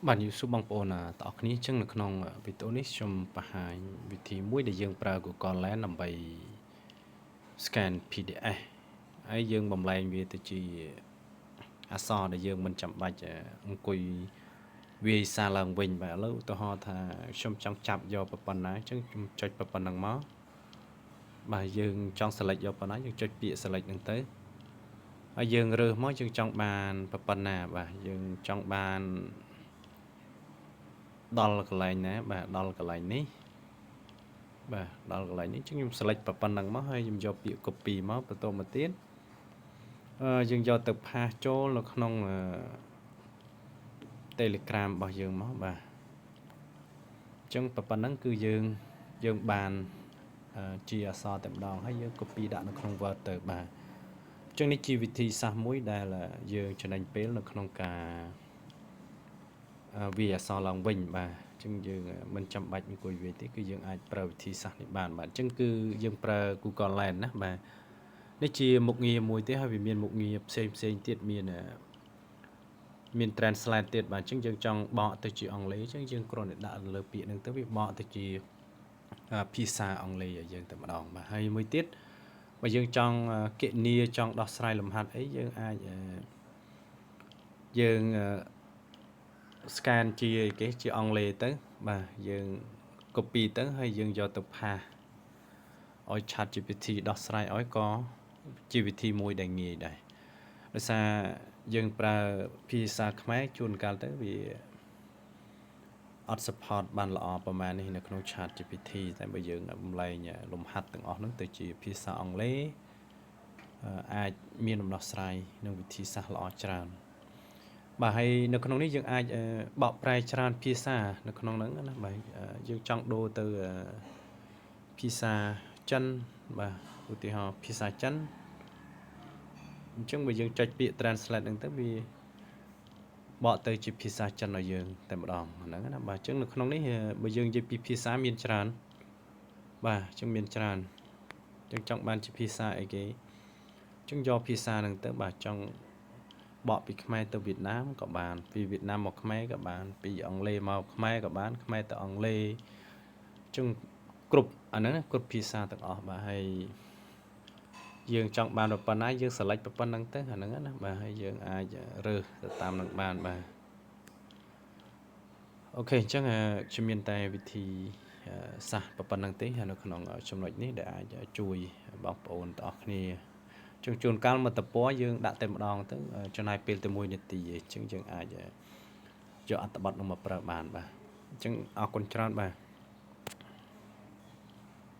បាទយូស៊ូបបងប្អូនតអរគ្នាចឹងនៅក្នុងវីដេអូនេះខ្ញុំបង្ហាញវិធីមួយដែលយើងប្រើ Google Lens ដើម្បី scan PDF ហើយយើងបំលែងវាទៅជាអក្សរដែលយើងមិនចាំបាច់អង្គុយវាយសារឡើងវិញបាទឥឡូវឧទាហរណ៍ថាខ្ញុំចង់ចាប់យកប៉ុណ្ណាចឹងខ្ញុំចុចប៉ុណ្ណឹងមកបាទយើងចង់ select យកប៉ុណ្ណាយើងចុចពាក្យ select ហ្នឹងទៅហើយយើងរើសមកយើងចង់បានប៉ុណ្ណាបាទយើងចង់បានដល់កន្លែងណាបាទដល់កន្លែងនេះបាទដល់កន្លែងនេះខ្ញុំ select ប៉ុណ្ណឹងមកហើយខ្ញុំយកពាក្យ copy មកបន្តមកទៀតយើងយកទៅផាសចូលនៅក្នុង Telegram របស់យើងមកបាទអញ្ចឹងប៉ុណ្ណឹងគឺយើងបានជាអក្សរតែម្ដងហើយយើង copy ដាក់នៅក្នុង Word ទៅបាទអញ្ចឹងនេះជាវិធីសាស្ត្រមួយដែលយើងចំណេញពេលនៅក្នុងការវាយអក្សរឡើងវិញបាទអញ្ចឹងយើងមិនចាំបាច់អង្គុយវាយទេគឺយើងអាចប្រើវិធីសាស្ត្រនេះបានបាទអញ្ចឹងគឺយើងប្រើ Google Lens ណាបាទនេះជាមុខងារមួយទេហើយវាមានមុខងារផ្សេងទៀតមាន translate ទៀតបាទអញ្ចឹងយើងចង់បកទៅជាអង់គ្លេសអញ្ចឹងយើងគ្រាន់តែដាក់លើពាក្យហ្នឹងទៅវាបកទៅជាភាសាអង់គ្លេសឲ្យយើងតែម្ដងបាទហើយមួយទៀតបើយើងចង់គណនាចង់ដោះស្រាយលំហាត់អីយើងអាចយើងscan ជាគេជាអង់គ្លេសទៅបាទយើង copy ទៅហើយយើងយកទៅផាសឲ្យ ChatGPT ដោះស្រាយឲ្យក៏ជាវិធីមួយដែលងាយដែរដោយសារយើងប្រើភាសាខ្មែរជួនកាលទៅវាអត់ support បានល្អប្រហែលនេះនៅក្នុង ChatGPT តែបើយើងបំលែងលំហាត់ទាំងអស់ហ្នឹងទៅជាភាសាអង់គ្លេសអាចមានដំណោះស្រាយនិងវិធីសាស្ត្រល្អច្រើនបាទហើយនៅក្នុងនេះយើងអាចបកប្រែច្រើនភាសានៅក្នុងហ្នឹងណាបាទយើងចង់ដូរទៅភាសាចិនបាទឧទាហរណ៍ភាសាចិនអញ្ចឹងបើយើងចុចពាក្យ translate ហ្នឹងទៅវាបកទៅជាភាសាចិនឲ្យយើងតែម្ដងហ្នឹងណាបាទអញ្ចឹងនៅក្នុងនេះបើយើងនិយាយពីភាសាមានច្រើនបាទអញ្ចឹងមានច្រើនអញ្ចឹងចង់បានជាភាសាអីគេអញ្ចឹងយកភាសាហ្នឹងទៅបាទចង់បកពីខ្មែរទៅវៀតណាមក៏បានពីវៀតណាមមកខ្មែរក៏បានពីអង់គ្លេសមកខ្មែរក៏បានខ្មែរទៅអង់គ្លេសអញ្ចឹងគ្រប់អាហ្នឹងគ្រប់ភាសាទាំងអស់បាទហើយយើងចង់បានប៉ុណ្ណាយើង select ប៉ុណ្ណឹងទៅអាហ្នឹងណាបាទហើយយើងអាចរើសទៅតាមនឹងបានបាទអូខេអញ្ចឹងខ្ញុំមានតែវិធីសាស្ត្រប៉ុណ្ណឹងទេនៅក្នុងចំណុចនេះដែលអាចជួយបងប្អូនទាំងអស់គ្នាជួនកាលមកតពណ៌យើងដាក់តែម្ដងទៅចំណាយពេលតែ1នាទីអញ្ចឹងយើងអាចយកអត្ថបទនោះមកប្រើបានបាទអញ្ចឹងអរគុណច្រើនបាទ